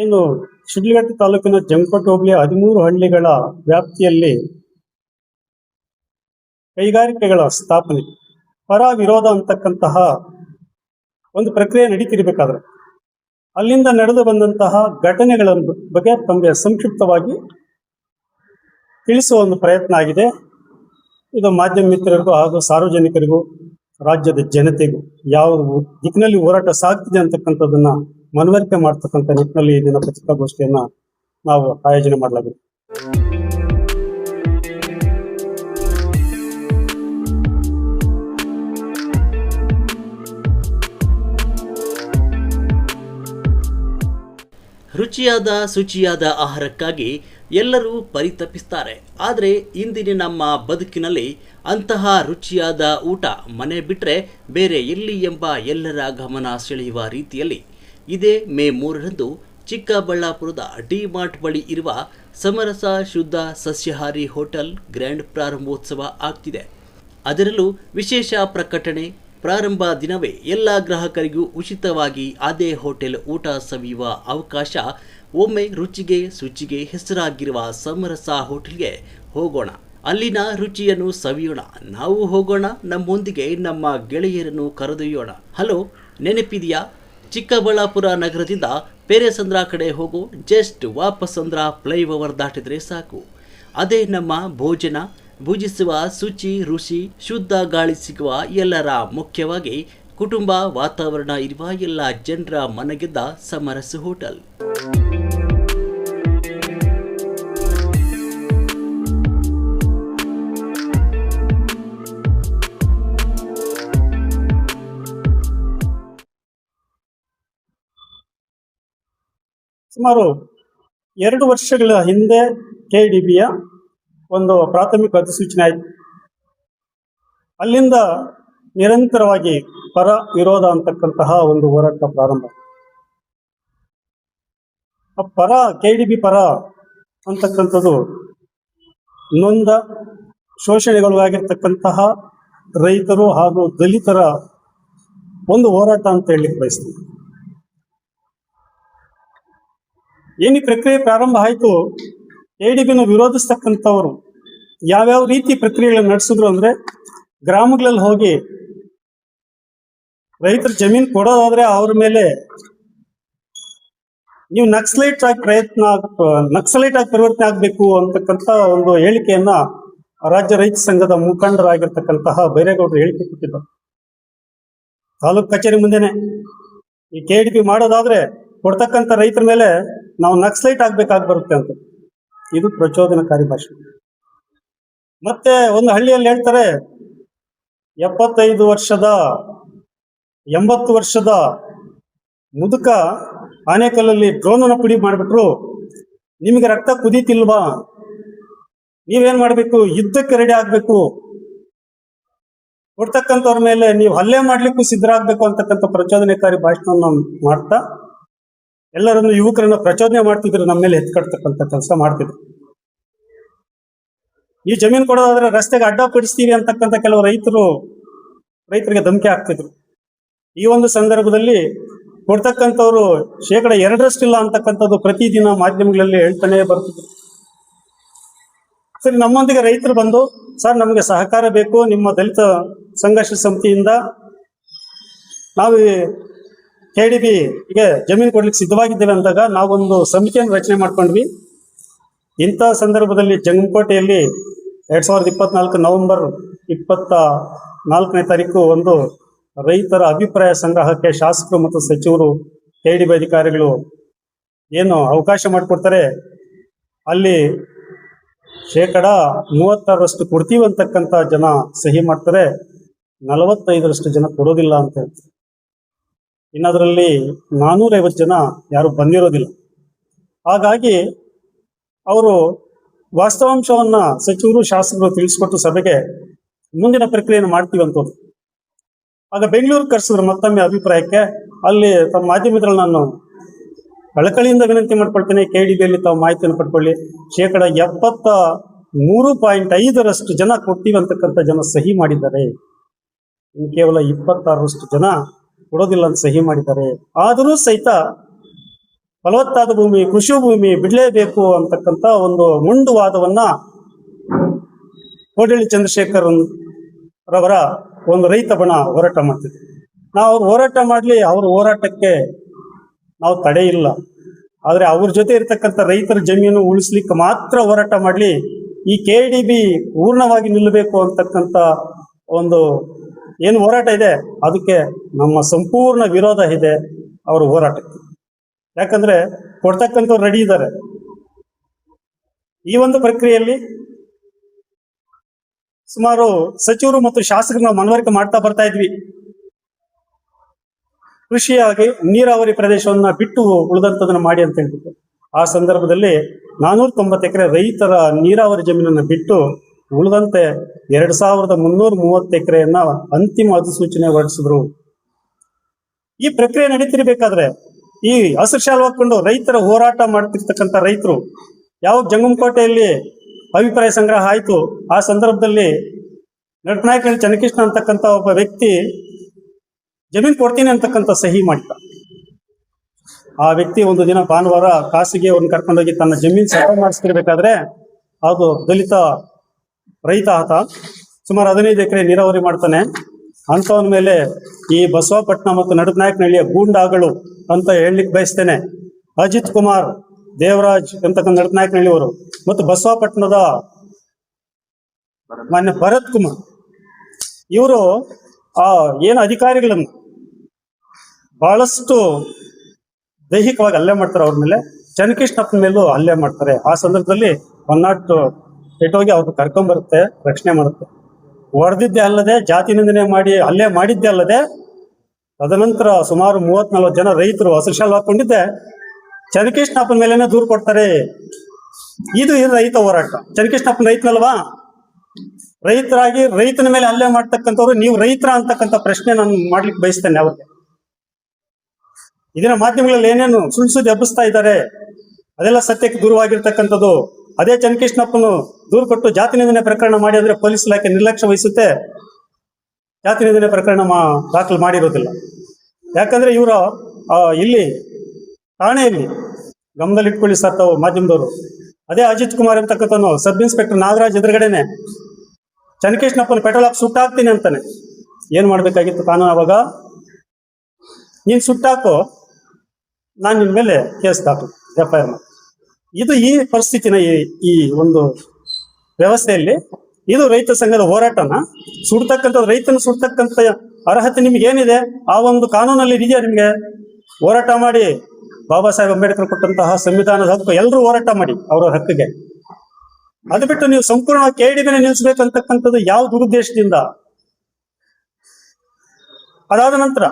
ಏನು ಶಿಡ್ಲಘಟ್ಟ ತಾಲೂಕಿನ ಜಂಕೋಟೆ ಹೋಬಳಿಯ 13 ಹಳ್ಳಿಗಳ ವ್ಯಾಪ್ತಿಯಲ್ಲಿ ಕೈಗಾರಿಕೆಗಳ ಸ್ಥಾಪನೆ ಪರ ವಿರೋಧ ಅಂತಕ್ಕಂತಹ ಒಂದು ಪ್ರಕ್ರಿಯೆ ನಡೀತಿರ್ಬೇಕಾದ್ರೆ ಅಲ್ಲಿಂದ ನಡೆದು ಬಂದಂತಹ ಘಟನೆಗಳ ಬಗ್ಗೆ ತಮಗೆ ಸಂಕ್ಷಿಪ್ತವಾಗಿ ತಿಳಿಸುವ ಒಂದು ಪ್ರಯತ್ನ ಆಗಿದೆ. ಇದು ಮಾಧ್ಯಮ ಮಿತ್ರರಿಗೂ ಹಾಗೂ ಸಾರ್ವಜನಿಕರಿಗೂ ರಾಜ್ಯದ ಜನತೆಗೂ ಯಾವ ದಿಕ್ಕಿನಲ್ಲಿ ಹೋರಾಟ ಸಾಗ್ತಿದೆ ಅಂತಕ್ಕಂಥದ್ದನ್ನ ಮನವರಿಕೆ ಮಾಡ್ತಕ್ಕಂಥ ನಿಟ್ಟಿನಲ್ಲಿ ಈ ದಿನ ಪತ್ರಿಕಾಗೋಷ್ಠಿಯನ್ನ ನಾವು ಆಯೋಜನೆ ಮಾಡಲಾಗಿದೆ. ರುಚಿಯಾದ ಶುಚಿಯಾದ ಆಹಾರಕ್ಕಾಗಿ ಎಲ್ಲರೂ ಪರಿತಪಿಸ್ತಾರೆ. ಆದರೆ ಇಂದಿನ ನಮ್ಮ ಬದುಕಿನಲ್ಲಿ ಅಂತಹ ರುಚಿಯಾದ ಊಟ ಮನೆ ಬಿಟ್ಟರೆ ಬೇರೆ ಎಲ್ಲಿ ಎಂಬ ಎಲ್ಲರ ಗಮನ ಸೆಳೆಯುವ ರೀತಿಯಲ್ಲಿ ಇದೇ ಮೇ 3ರಂದು ಚಿಕ್ಕಬಳ್ಳಾಪುರದ ಡಿ ಮಾರ್ಟ್ ಬಳಿ ಇರುವ ಸಮರಸ ಶುದ್ಧ ಸಸ್ಯಾಹಾರಿ ಹೋಟೆಲ್ ಗ್ರ್ಯಾಂಡ್ ಪ್ರಾರಂಭೋತ್ಸವ ಆಗ್ತಿದೆ. ಅದರಲ್ಲೂ ವಿಶೇಷ ಪ್ರಕಟಣೆ. ಪ್ರಾರಂಭ ದಿನವೇ ಎಲ್ಲ ಗ್ರಾಹಕರಿಗೂ ಉಚಿತವಾಗಿ ಅದೇ ಹೋಟೆಲ್ ಊಟ ಸವಿಯುವ ಅವಕಾಶ. ಒಮ್ಮೆ ರುಚಿಗೆ ಶುಚಿಗೆ ಹೆಸರಾಗಿರುವ ಸಮರಸ ಹೋಟೆಲ್ಗೆ ಹೋಗೋಣ, ಅಲ್ಲಿನ ರುಚಿಯನ್ನು ಸವಿಯೋಣ. ನಾವು ಹೋಗೋಣ, ನಮ್ಮೊಂದಿಗೆ ನಮ್ಮ ಗೆಳೆಯರನ್ನು ಕರೆದೊಯ್ಯೋಣ. ಹಲೋ, ನೆನಪಿದೆಯಾ? ಚಿಕ್ಕಬಳ್ಳಾಪುರ ನಗರದಿಂದ ಪೇರೆಸಂದ್ರ ಕಡೆ ಹೋಗೋ ಜಸ್ಟ್ ವಾಪಸಂದ್ರ ಫ್ಲೈಓವರ್ ದಾಟಿದ್ರೆ ಸಾಕು. ಅದೇ ನಮ್ಮ ಭೋಜನ ಭುಜಿಸುವ ಶುಚಿ ರುಚಿ ಶುದ್ಧ ಗಾಳಿ ಸಿಗುವ ಎಲ್ಲರ, ಮುಖ್ಯವಾಗಿ ಕುಟುಂಬ ವಾತಾವರಣ ಇರುವ ಎಲ್ಲ ಜನರ ಮನಗೆದ್ದ ಸಮರಸ ಹೋಟೆಲ್. ಸುಮಾರು 2 ವರ್ಷಗಳ ಹಿಂದೆ KDBಯ ಒಂದು ಪ್ರಾಥಮಿಕ ಅಧಿಸೂಚನೆ ಆಯಿತು. ಅಲ್ಲಿಂದ ನಿರಂತರವಾಗಿ ಪರ ವಿರೋಧ ಅಂತಕ್ಕಂತಹ ಒಂದು ಹೋರಾಟ ಪ್ರಾರಂಭ. ಪರ KDB ಪರ ಅಂತಕ್ಕಂಥದ್ದು ನೊಂದ ಶೋಷಣೆಗೊಳಗಾಗಿರ್ತಕ್ಕಂತಹ ರೈತರು ಹಾಗೂ ದಲಿತರ ಒಂದು ಹೋರಾಟ ಅಂತ ಹೇಳಲಿಕ್ಕೆ ಬಯಸ್ತೀವಿ. ಏನು ಪ್ರಕ್ರಿಯೆ ಪ್ರಾರಂಭ ಆಯಿತು, KDBನ ವಿರೋಧಿಸ್ತಕ್ಕಂಥವ್ರು ಯಾವ್ಯಾವ ರೀತಿ ಪ್ರಕ್ರಿಯೆಗಳನ್ನು ನಡೆಸಿದ್ರು ಅಂದ್ರೆ, ಗ್ರಾಮಗಳಲ್ಲಿ ಹೋಗಿ ರೈತರ ಜಮೀನು ಕೊಡೋದಾದ್ರೆ ಅವ್ರ ಮೇಲೆ ನೀವು ನಕ್ಸಲೈಟ್ ಆಗಿ ಪರಿವರ್ತನೆ ಆಗ್ಬೇಕು ಅಂತಕ್ಕಂಥ ಒಂದು ಹೇಳಿಕೆಯನ್ನ ರಾಜ್ಯ ರೈತ ಸಂಘದ ಮುಖಂಡರಾಗಿರ್ತಕ್ಕಂತಹ ಬೈರೇಗೌಡರು ಹೇಳಿಕೆ ಕೊಟ್ಟಿದ್ದರು. ತಾಲೂಕು ಕಚೇರಿ ಮುಂದೆನೆ ಈ KDB ಮಾಡೋದಾದ್ರೆ ಕೊಡ್ತಕ್ಕಂಥ ರೈತರ ಮೇಲೆ ನಾವು ನಕ್ಸಲೈಟ್ ಆಗ್ಬೇಕಾಗಿ ಬರುತ್ತೆ ಅಂತ. ಇದು ಪ್ರಚೋದನಕಾರಿ ಭಾಷೆ. ಮತ್ತೆ ಒಂದು ಹಳ್ಳಿಯಲ್ಲಿ ಹೇಳ್ತಾರೆ, 75 ವರ್ಷದ 80 ವರ್ಷದ ಮುದುಕ ಆನೆಕಲ್ಲಲ್ಲಿ ಡ್ರೋನನ್ನ ಪುಡಿ ಮಾಡಿಬಿಟ್ರು, ನಿಮಗೆ ರಕ್ತ ಕುದೀತಿಲ್ವಾ, ನೀವೇನ್ ಮಾಡ್ಬೇಕು, ಯುದ್ಧಕ್ಕೆ ರೆಡಿ ಆಗ್ಬೇಕು, ಕೊಡ್ತಕ್ಕಂಥವ್ರ ಮೇಲೆ ನೀವು ಹಲ್ಲೆ ಮಾಡ್ಲಿಕ್ಕೂ ಸಿದ್ಧರಾಗ್ಬೇಕು ಅಂತಕ್ಕಂಥ ಪ್ರಚೋದನಕಾರಿ ಭಾಷಣವನ್ನು ಮಾಡ್ತಾ ಎಲ್ಲರನ್ನು ಯುವಕರನ್ನ ಪ್ರಚೋದನೆ ಮಾಡ್ತಿದ್ರು, ನಮ್ಮ ಮೇಲೆ ಎತ್ಕಡ್ತಕ್ಕಂಥ ಕೆಲಸ ಮಾಡ್ತಿದ್ರು. ಈ ಜಮೀನು ಕೊಡೋದಾದ್ರೆ ರಸ್ತೆಗೆ ಅಡ್ಡ ಪಡಿಸ್ತೀವಿ ಅಂತಕ್ಕಂಥ ಕೆಲವು ರೈತರಿಗೆ ಧಮಕಿ ಹಾಕ್ತಿದ್ರು. ಈ ಒಂದು ಸಂದರ್ಭದಲ್ಲಿ ಕೊಡ್ತಕ್ಕಂಥವ್ರು 2% ಅಂತಕ್ಕಂಥದ್ದು ಪ್ರತಿದಿನ ಮಾಧ್ಯಮಗಳಲ್ಲಿ ಹೇಳ್ತಾನೆ ಬರ್ತಿದ್ರು. ಸರಿ, ನಮ್ಮೊಂದಿಗೆ ರೈತರು ಬಂದು, ಸರ್ ನಮಗೆ ಸಹಕಾರ ಬೇಕು, ನಿಮ್ಮ ದಲಿತ ಸಂಘರ್ಷ ಸಮಿತಿಯಿಂದ ನಾವು KDBಗೆ ಜಮೀನು ಕೊಡ್ಲಿಕ್ಕೆ ಸಿದ್ಧವಾಗಿದ್ದೇವೆ ಅಂದಾಗ ನಾವೊಂದು ಸಮಿತಿಯನ್ನು ರಚನೆ ಮಾಡ್ಕೊಂಡ್ವಿ. ಇಂಥ ಸಂದರ್ಭದಲ್ಲಿ ಜಂಕೋಟೆಯಲ್ಲಿ 2024 ನವೆಂಬರ್ 24ನೇ ತಾರೀಕು ಒಂದು ರೈತರ ಅಭಿಪ್ರಾಯ ಸಂಗ್ರಹಕ್ಕೆ ಶಾಸಕರು ಮತ್ತು ಸಚಿವರು KDB ಅಧಿಕಾರಿಗಳು ಏನು ಅವಕಾಶ ಮಾಡಿಕೊಡ್ತಾರೆ, ಅಲ್ಲಿ 36% ಕೊಡ್ತೀವಿ ಅಂತಕ್ಕಂಥ ಜನ ಸಹಿ ಮಾಡ್ತಾರೆ, 45% ಜನ ಕೊಡೋದಿಲ್ಲ ಅಂತ ಹೇಳ್ತಾರೆ. ಇನ್ನದರಲ್ಲಿ 450 ಜನ ಯಾರು ಬಂದಿರೋದಿಲ್ಲ. ಹಾಗಾಗಿ ಅವರು ವಾಸ್ತವಾಂಶವನ್ನ ಸಚಿವರು ಶಾಸಕರು ತಿಳಿಸ್ಕೊಟ್ಟು ಸಭೆಗೆ ಮುಂದಿನ ಪ್ರಕ್ರಿಯೆಯನ್ನು ಮಾಡ್ತೀವಿ ಅಂತ. ಆಗ ಬೆಂಗಳೂರು ಕರೆಸಿದ್ರು ಮತ್ತೊಮ್ಮೆ ಅಭಿಪ್ರಾಯಕ್ಕೆ. ಅಲ್ಲಿ ತಮ್ಮ ಮಾಧ್ಯಮದಲ್ಲಿ ನಾನು ಕಳಕಳಿಯಿಂದ ವಿನಂತಿ ಮಾಡ್ಕೊಳ್ತೇನೆ, KDBಯಲ್ಲಿ ತಾವು ಮಾಹಿತಿಯನ್ನು ಪಡ್ಕೊಳ್ಳಿ. 73.5% ಜನ ಕೊಡ್ತೀವಿ ಅಂತಕ್ಕಂಥ ಜನ ಸಹಿ ಮಾಡಿದ್ದಾರೆ, ಇನ್ನು ಕೇವಲ 26% ಜನ ಕೊಡೋದಿಲ್ಲ ಅಂತ ಸಹಿ ಮಾಡಿದ್ದಾರೆ. ಆದರೂ ಸಹಿತ ಫಲವತ್ತಾದ ಭೂಮಿ, ಕೃಷಿ ಭೂಮಿ ಬಿಡಲೇಬೇಕು ಅಂತಕ್ಕಂಥ ಒಂದು ಮೊಂಡು ವಾದವನ್ನ ಕೋಡಳ್ಳಿ ಚಂದ್ರಶೇಖರ್ ರವರ ಒಂದು ರೈತ ಬಣ ಹೋರಾಟ ಮಾಡ್ತಿದ್ವಿ. ನಾವು ಅವ್ರು ಹೋರಾಟ ಮಾಡಲಿ, ಅವ್ರ ಹೋರಾಟಕ್ಕೆ ನಾವು ತಡೆ ಇಲ್ಲ. ಆದರೆ ಅವ್ರ ಜೊತೆ ಇರ್ತಕ್ಕಂಥ ರೈತರ ಜಮೀನು ಉಳಿಸ್ಲಿಕ್ಕೆ ಮಾತ್ರ ಹೋರಾಟ ಮಾಡಲಿ. ಈ KDB ಪೂರ್ಣವಾಗಿ ನಿಲ್ಲಬೇಕು ಅಂತಕ್ಕಂಥ ಒಂದು ಏನು ಹೋರಾಟ ಇದೆ ಅದಕ್ಕೆ ನಮ್ಮ ಸಂಪೂರ್ಣ ವಿರೋಧ ಇದೆ ಅವರ ಹೋರಾಟಕ್ಕೆ. ಯಾಕಂದ್ರೆ ಕೊಡ್ತಕ್ಕಂಥವ್ರು ರೆಡಿ ಇದ್ದಾರೆ. ಈ ಒಂದು ಪ್ರಕ್ರಿಯೆಯಲ್ಲಿ ಸುಮಾರು ಸಚಿವರು ಮತ್ತು ಶಾಸಕರನ್ನ ಮನವರಿಕೆ ಮಾಡ್ತಾ ಬರ್ತಾ ಇದ್ವಿ. ಕೃಷಿಯಾಗಿ ನೀರಾವರಿ ಪ್ರದೇಶವನ್ನ ಬಿಟ್ಟು ಉಳಿದಂಥದನ್ನ ಮಾಡಿ ಅಂತ ಹೇಳ್ತಿದ್ರು. ಆ ಸಂದರ್ಭದಲ್ಲಿ 490 ಎಕರೆ ರೈತರ ನೀರಾವರಿ ಜಮೀನನ್ನು ಬಿಟ್ಟು ಉಳಿದಂತೆ 2330 ಎಕರೆಯನ್ನ ಅಂತಿಮ ಅಧಿಸೂಚನೆ ಹೊರಡಿಸಿದ್ರು. ಈ ಪ್ರಕ್ರಿಯೆ ನಡೀತಿರ್ಬೇಕಾದ್ರೆ ಈ ಹಸಿರು ಶಾಲು ಹಾಕೊಂಡು ರೈತರ ಹೋರಾಟ ಮಾಡ್ತಿರ್ತಕ್ಕಂಥ ರೈತರು ಯಾವ ಜಂಗಮಕೋಟೆಯಲ್ಲಿ ಅಭಿಪ್ರಾಯ ಸಂಗ್ರಹ ಆಯಿತು, ಆ ಸಂದರ್ಭದಲ್ಲಿ ನಟನಾಯಕನಲ್ಲಿ ಚನ್ನಕೃಷ್ಣ ಅಂತಕ್ಕಂಥ ಒಬ್ಬ ವ್ಯಕ್ತಿ ಜಮೀನು ಕೊಡ್ತೀನಿ ಅಂತಕ್ಕಂಥ ಸಹಿ ಮಾಡಿದ. ಆ ವ್ಯಕ್ತಿ ಒಂದು ದಿನ ಭಾನುವಾರ ಕಾಸಿಗೆ ಅವ್ರನ್ನ ಕರ್ಕೊಂಡೋಗಿ ತನ್ನ ಜಮೀನು ಸಫಾ ಮಾಡಿಸ್ತಿರ್ಬೇಕಾದ್ರೆ ಅದು ದಲಿತ ರೈತ ಆತ, ಸುಮಾರು 15 ಎಕರೆ ನೀರಾವರಿ ಮಾಡ್ತಾನೆ. ಅಂಥವನ ಮೇಲೆ ಈ ಬಸವಪಟ್ಟಣ ಮತ್ತು ನಡುನಾಯಕನಹಳ್ಳಿಯ ಗೂಂಡಾಗಳು ಅಂತ ಹೇಳಲಿಕ್ಕೆ ಬಯಸ್ತೇನೆ. ಅಜಿತ್ ಕುಮಾರ್, ದೇವರಾಜ್ ಅಂತಕ್ಕಂಥ ನಡುನಾಯಕನಹಳ್ಳಿಯವರು ಮತ್ತು ಬಸವಪಟ್ಟಣದ ಮಾನ್ಯ ಭರತ್ ಕುಮಾರ್, ಇವರು ಏನು ಅಧಿಕಾರಿಗಳನ್ನು ಬಹಳಷ್ಟು ದೈಹಿಕವಾಗಿ ಹಲ್ಲೆ ಮಾಡ್ತಾರೆ. ಅವ್ರ ಮೇಲೆ ಚನ್ನಕೃಷ್ಣಪ್ಪನ ಮೇಲೂ ಹಲ್ಲೆ ಮಾಡ್ತಾರೆ. ಆ ಸಂದರ್ಭದಲ್ಲಿ ಒನ್ನಾಟು ಕೆಟ್ಟೋಗಿ ಅವ್ರನ್ನ ಕರ್ಕೊಂಡ್ಬರುತ್ತೆ, ರಕ್ಷಣೆ ಮಾಡುತ್ತೆ. ಹೊಡೆದಿದ್ದೆ ಅಲ್ಲದೆ, ಜಾತಿ ನಿಂದನೆ ಮಾಡಿ ಹಲ್ಲೆ ಮಾಡಿದ್ದೆ ಅಲ್ಲದೆ, ತದನಂತರ ಸುಮಾರು 30-40 ಜನ ರೈತರು ಹಸಿರು ಶಾಲು ಹಾಕೊಂಡಿದ್ದೆ ಚನ್ನಕೃಷ್ಣಪ್ಪನ ಮೇಲೇನೆ ದೂರು ಕೊಡ್ತಾರೆ. ಇದು ರೈತ ಹೋರಾಟ. ಚನ್ನಕೃಷ್ಣಪ್ಪನ ರೈತನಲ್ವಾ? ರೈತರಾಗಿ ರೈತನ ಮೇಲೆ ಹಲ್ಲೆ ಮಾಡ್ತಕ್ಕಂಥವ್ರು ನೀವು ರೈತರ ಅಂತಕ್ಕಂಥ ಪ್ರಶ್ನೆ ನಾನು ಮಾಡ್ಲಿಕ್ಕೆ ಬಯಸ್ತೇನೆ. ಅವ್ರಿಗೆ ಇದನ್ನ ಮಾಧ್ಯಮಗಳಲ್ಲಿ ಏನೇನು ಸುಳ್ಳು ಸುದ್ದಿ ಹಬ್ಬಿಸ್ತಾ ಇದ್ದಾರೆ ಅದೆಲ್ಲ ಸತ್ಯಕ್ಕೆ ದೂರವಾಗಿರ್ತಕ್ಕಂಥದ್ದು. ಅದೇ ಚನ್ನಕೃಷ್ಣಪ್ಪನು ದೂರು ಕೊಟ್ಟು ಜಾತಿ ನಿಂದನೆ ಪ್ರಕರಣ ಮಾಡಿ ಅಂದ್ರೆ ಪೊಲೀಸ್ ಇಲಾಖೆ ನಿರ್ಲಕ್ಷ್ಯ ವಹಿಸುತ್ತೆ, ಜಾತಿ ನಿಂದನೆ ಪ್ರಕರಣ ದಾಖಲು ಮಾಡಿರೋದಿಲ್ಲ. ಯಾಕಂದ್ರೆ ಇವರ ಇಲ್ಲಿ ಠಾಣೆಯಲ್ಲಿ ಗಮನದಲ್ಲಿ ಇಟ್ಕೊಳ್ಳಿ ಸರ್ ತಾವು ಮಾಧ್ಯಮದವರು. ಅದೇ ಅಜಿತ್ ಕುಮಾರ್ ಅಂತಕ್ಕಂಥನು ಸಬ್ ಇನ್ಸ್ಪೆಕ್ಟರ್ ನಾಗರಾಜ್ ಎದುರುಗಡೆನೆ ಚನ್ನಕೃಷ್ಣಪ್ಪನ ಪೆಟ್ರೋಲ್ ಹಾಕಿ ಸುಟ್ಟಾಕ್ತೀನಿ ಅಂತಾನೆ. ಏನ್ ಮಾಡ್ಬೇಕಾಗಿತ್ತು ಕಾನೂನು ಅವಾಗ? ನೀನ್ ಸುಟ್ಟಾಕೋ, ನಾನು ನಿನ್ ಮೇಲೆ ಕೇಸ್ ದಾಖಲು FIR ಮಾಡಿ. ಇದು ಈ ಪರಿಸ್ಥಿತಿನ ಈ ಒಂದು ವ್ಯವಸ್ಥೆಯಲ್ಲಿ ಇದು ರೈತ ಸಂಘದ ಹೋರಾಟನ ಸುಡ್ತಕ್ಕಂಥ ರೈತನ ಸುಡ್ತಕ್ಕಂಥ ಅರ್ಹತೆ ನಿಮ್ಗೆ ಏನಿದೆ? ಆ ಒಂದು ಕಾನೂನಲ್ಲಿ ಇದೆಯಾ ನಿಮ್ಗೆ? ಹೋರಾಟ ಮಾಡಿ, ಬಾಬಾ ಸಾಹೇಬ್ ಅಂಬೇಡ್ಕರ್ ಕೊಟ್ಟಂತಹ ಸಂವಿಧಾನದ ಹಕ್ಕು ಎಲ್ಲರೂ ಹೋರಾಟ ಮಾಡಿ ಅವರ ಹಕ್ಕಿಗೆ. ಅದು ಬಿಟ್ಟು ನೀವು ಸಂಪೂರ್ಣವಾಗಿ KDBನೇ ನಿಲ್ಲಿಸ್ಬೇಕಂತಕ್ಕಂಥದ್ದು ಯಾವ ದುರುದ್ದೇಶದಿಂದ? ಅದಾದ ನಂತರ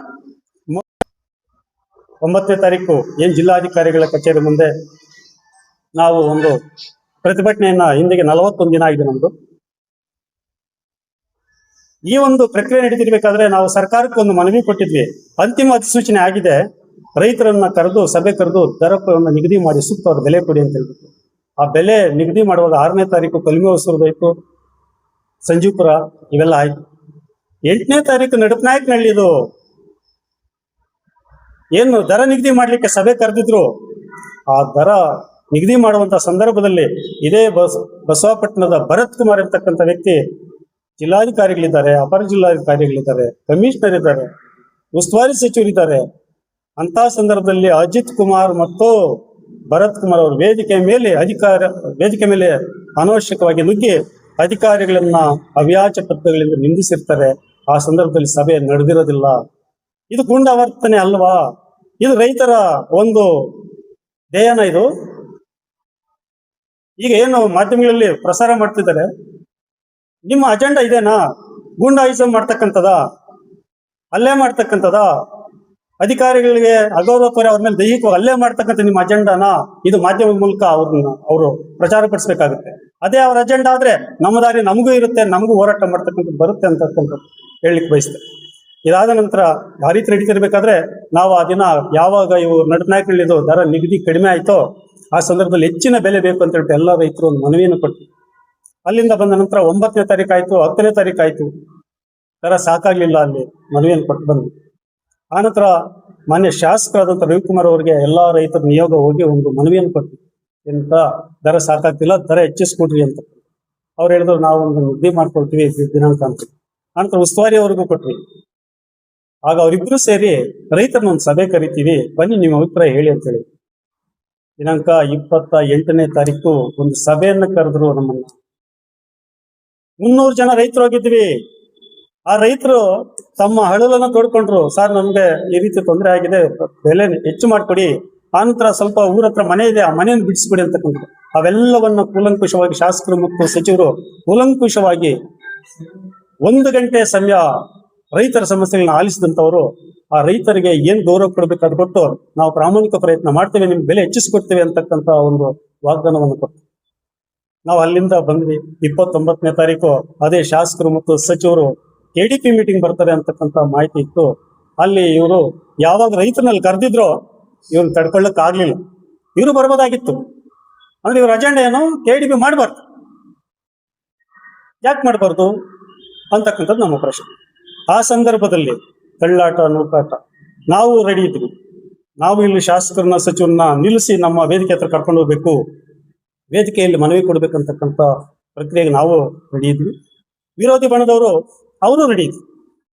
9ನೇ ತಾರೀಕು ಏನ್ ಜಿಲ್ಲಾಧಿಕಾರಿಗಳ ಕಚೇರಿ ಮುಂದೆ ನಾವು ಒಂದು ಪ್ರತಿಭಟನೆಯನ್ನ ಹಿಂದಿಗೆ 41 ದಿನ ಆಗಿದೆ ನಮ್ದು. ಈ ಒಂದು ಪ್ರಕ್ರಿಯೆ ನಡೀತಿರ್ಬೇಕಾದ್ರೆ ನಾವು ಸರ್ಕಾರಕ್ಕೆ ಒಂದು ಮನವಿ ಕೊಟ್ಟಿದ್ವಿ. ಅಂತಿಮ ಅಧಿಸೂಚನೆ ಆಗಿದೆ, ರೈತರನ್ನ ಕರೆದು ಸಭೆ ಕರೆದು ದರವನ್ನು ನಿಗದಿ ಮಾಡಿ ಸೂಕ್ತವಾದ ಬೆಲೆ ಕೊಡಿ ಅಂತ ಹೇಳ್ಬಿಟ್ಟು. ಆ ಬೆಲೆ ನಿಗದಿ ಮಾಡುವಾಗ 6ನೇ ತಾರೀಕು ಕಲ್ಮಿ ಹೊಸೂರ್ದಾಯ್ತು, ಸಂಜೀವಪುರ ಇವೆಲ್ಲ ಆಯ್ತು. 8ನೇ ತಾರೀಕು ನಡುಪನಾಯಕನಹಳ್ಳಿದು ಏನು ದರ ನಿಗದಿ ಮಾಡ್ಲಿಕ್ಕೆ ಸಭೆ ಕರೆದಿದ್ರು, ಆ ದರ ನಿಗದಿ ಮಾಡುವಂತ ಸಂದರ್ಭದಲ್ಲಿ ಇದೇ ಬಸವಪಟ್ಟಣದ ಭರತ್ ಕುಮಾರ್ ಇರ್ತಕ್ಕಂಥ ವ್ಯಕ್ತಿ ಜಿಲ್ಲಾಧಿಕಾರಿಗಳಿದ್ದಾರೆ, ಅಪರ ಜಿಲ್ಲಾಧಿಕಾರಿಗಳಿದ್ದಾರೆ, ಕಮಿಷನರ್ ಇದ್ದಾರೆ, ಉಸ್ತುವಾರಿ ಸಚಿವರಿದ್ದಾರೆ. ಅಂತ ಸಂದರ್ಭದಲ್ಲಿ ಅಜಿತ್ ಕುಮಾರ್ ಮತ್ತು ಭರತ್ ಕುಮಾರ್ ಅವರು ವೇದಿಕೆ ಮೇಲೆ ಅನಾವಶ್ಯಕವಾಗಿ ನುಗ್ಗಿ ಅಧಿಕಾರಿಗಳನ್ನ ಅವ್ಯಾಚ ಪದಗಳಿಂದ ನಿಂದಿಸಿರ್ತಾರೆ. ಆ ಸಂದರ್ಭದಲ್ಲಿ ಸಭೆ ನಡೆದಿರೋದಿಲ್ಲ. ಇದು ಗೂಂಡಾವರ್ತನೆ ಅಲ್ವಾ? ಇದು ರೈತರ ಒಂದು ಧ್ಯೇಯನ? ಇದು ಈಗ ಏನು ಮಾಧ್ಯಮಗಳಲ್ಲಿ ಪ್ರಸಾರ ಮಾಡ್ತಿದ್ದಾರೆ, ನಿಮ್ಮ ಅಜೆಂಡಾ ಇದೇನಾ? ಗೂಂಡಾಯಿಸಂ ಮಾಡ್ತಕ್ಕಂಥದ, ಹಲ್ಲೆ ಮಾಡ್ತಕ್ಕಂಥದ, ಅಧಿಕಾರಿಗಳಿಗೆ ಅಗೌರವತ್ವರ ಅವ್ರ ಮೇಲೆ ದೈಹಿಕವಾಗಿ ಹಲ್ಲೆ ಮಾಡ್ತಕ್ಕಂಥ ನಿಮ್ಮ ಅಜೆಂಡಾನ ಇದು ಮಾಧ್ಯಮದ ಮೂಲಕ ಅವರು ಪ್ರಚಾರ ಪಡಿಸ್ಬೇಕಾಗುತ್ತೆ. ಅದೇ ಅವ್ರ ಅಜೆಂಡಾ ಆದ್ರೆ ನಮ್ಮ ದಾರಿ ನಮಗೂ ಇರುತ್ತೆ, ನಮಗೂ ಹೋರಾಟ ಮಾಡ್ತಕ್ಕಂಥದ್ದು ಬರುತ್ತೆ ಅಂತಕ್ಕಂಥದ್ದು ಹೇಳಲಿಕ್ಕೆ ಬಯಸ್ತೇನೆ. ಇದಾದ ನಂತರ ಆ ರೀತಿ ನಡೀತಿರ್ಬೇಕಾದ್ರೆ ನಾವು ಆ ದಿನ ಯಾವಾಗ ಇವು ನಡುನಾಯಕನಹಳ್ಳಿದು ದರ ನಿಗದಿ ಕಡಿಮೆ ಆಯ್ತೋ ಆ ಸಂದರ್ಭದಲ್ಲಿ ಹೆಚ್ಚಿನ ಬೆಲೆ ಬೇಕು ಅಂತ ಹೇಳ್ಬಿಟ್ಟು ಎಲ್ಲ ರೈತರು ಒಂದು ಮನವಿಯನ್ನು ಕೊಟ್ಟು ಅಲ್ಲಿಂದ ಬಂದ ನಂತರ 9ನೇ ತಾರೀಕು ಆಯ್ತು, 10ನೇ ತಾರೀಕು ಆಯ್ತು, ದರ ಸಾಕಾಗ್ಲಿಲ್ಲ, ಅಲ್ಲಿ ಮನವಿಯನ್ನು ಕೊಟ್ಟು ಬಂದ್ವಿ. ಆನಂತರ ಮಾನ್ಯ ಶಾಸಕರಾದಂಥ ರವಿಕುಮಾರ್ ಅವರಿಗೆ ಎಲ್ಲಾ ರೈತರ ನಿಯೋಗ ಹೋಗಿ ಒಂದು ಮನವಿಯನ್ನು ಕೊಟ್ವಿ, ಎಂತ ದರ ಸಾಕಾಗ್ತಿಲ್ಲ, ದರ ಹೆಚ್ಚಿಸ್ಕೊಡ್ರಿ ಅಂತ. ಅವ್ರು ಹೇಳಿದ್ರು ನಾವು ಒಂದು ನಿಗದಿ ಮಾಡ್ಕೊಳ್ತೀವಿ ದಿನಾಂಕ ಅಂತ. ನಂತರ ಉಸ್ತುವಾರಿ ಅವ್ರಿಗೂ ಕೊಟ್ವಿ. ಆಗ ಅವರಿಬ್ರು ಸೇರಿ ರೈತರನ್ನ ಒಂದು ಸಭೆ ಕರಿತೀವಿ, ಬನ್ನಿ ನಿಮ್ಮ ಅಭಿಪ್ರಾಯ ಹೇಳಿ ಅಂತ ಹೇಳಿ. ದಿನಾಂಕ 28ನೇ ತಾರೀಕು ಒಂದು ಸಭೆಯನ್ನ ಕರೆದ್ರು ನಮ್ಮನ್ನ. 300 ಜನ ರೈತರು ಹೋಗಿದ್ವಿ. ಆ ರೈತರು ತಮ್ಮ ಹಳಲನ್ನ ತೋಡ್ಕೊಂಡ್ರು, ಸರ್ ನಮ್ಗೆ ಈ ರೀತಿ ತೊಂದರೆ ಆಗಿದೆ, ಬೆಲೆ ಹೆಚ್ಚು ಮಾಡ್ಕೊಡಿ, ಆನಂತರ ಸ್ವಲ್ಪ ಊರ ಹತ್ರ ಮನೆ ಇದೆ, ಆ ಮನೆಯನ್ನು ಬಿಡಿಸ್ಬಿಡಿ ಅಂತಕ್ಕಂಥದ್ದು. ಅವೆಲ್ಲವನ್ನ ಕೂಲಂಕುಷವಾಗಿ ಶಾಸಕರು ಮತ್ತು ಸಚಿವರು ಕೂಲಂಕುಷವಾಗಿ 1 ಗಂಟೆ ಸಮಯ ರೈತರ ಸಮಸ್ಯೆಗಳನ್ನ ಆಲಿಸಿದಂಥವರು ಆ ರೈತರಿಗೆ ಏನ್ ಗೌರವ ಕೊಡ್ಬೇಕು ಅದು ಕೊಟ್ಟು, ನಾವು ಪ್ರಾಮಾಣಿಕ ಪ್ರಯತ್ನ ಮಾಡ್ತೇವೆ, ನಿಮ್ಗೆ ಬೆಲೆ ಹೆಚ್ಚಿಸ್ಕೊಡ್ತೇವೆ ಅಂತಕ್ಕಂಥ ಒಂದು ವಾಗ್ದಾನವನ್ನು ಕೊಟ್ಟು ನಾವು ಅಲ್ಲಿಂದ ಬಂದ್ವಿ. 29ನೇ ತಾರೀಕು ಅದೇ ಶಾಸಕರು ಮತ್ತು ಸಚಿವರು KDP ಮೀಟಿಂಗ್ ಬರ್ತಾರೆ ಅಂತಕ್ಕಂಥ ಮಾಹಿತಿ ಇತ್ತು. ಅಲ್ಲಿ ಇವರು ಯಾವಾಗ ರೈತರಲ್ಲಿ ಕರೆದಿದ್ರು ಇವ್ರು ತಡ್ಕೊಳ್ಳಕ್ ಆಗ್ಲಿಲ್ಲ. ಇವರು ಬರ್ಬೋದಾಗಿತ್ತು, ಅಂದ್ರೆ ಇವ್ರ ಅಜೆಂಡಾ ಏನು, KDP ಮಾಡಬಾರ್ದು, ಯಾಕೆ ಮಾಡಬಾರ್ದು ಅಂತಕ್ಕಂಥದ್ದು ನಮ್ಮ ಪ್ರಶ್ನೆ. ಆ ಸಂದರ್ಭದಲ್ಲಿ ಕಳ್ಳಾಟ ನೂಕಾಟ ನಾವು ರೆಡಿ ಇದ್ವಿ. ನಾವು ಇಲ್ಲಿ ಶಾಸಕರನ್ನ ಸಚಿವರನ್ನ ನಿಲ್ಲಿಸಿ ನಮ್ಮ ವೇದಿಕೆ ಹತ್ರ ಕರ್ಕೊಂಡು ಹೋಗ್ಬೇಕು, ವೇದಿಕೆಯಲ್ಲಿ ಮನವಿ ಕೊಡ್ಬೇಕಂತಕ್ಕಂಥ ಪ್ರಕ್ರಿಯೆಗೆ ನಾವು ರೆಡಿ ಇದ್ವಿ. ವಿರೋಧಿ ಬಣದವರು ಅವರು ರೆಡಿ ಇದ್ವಿ.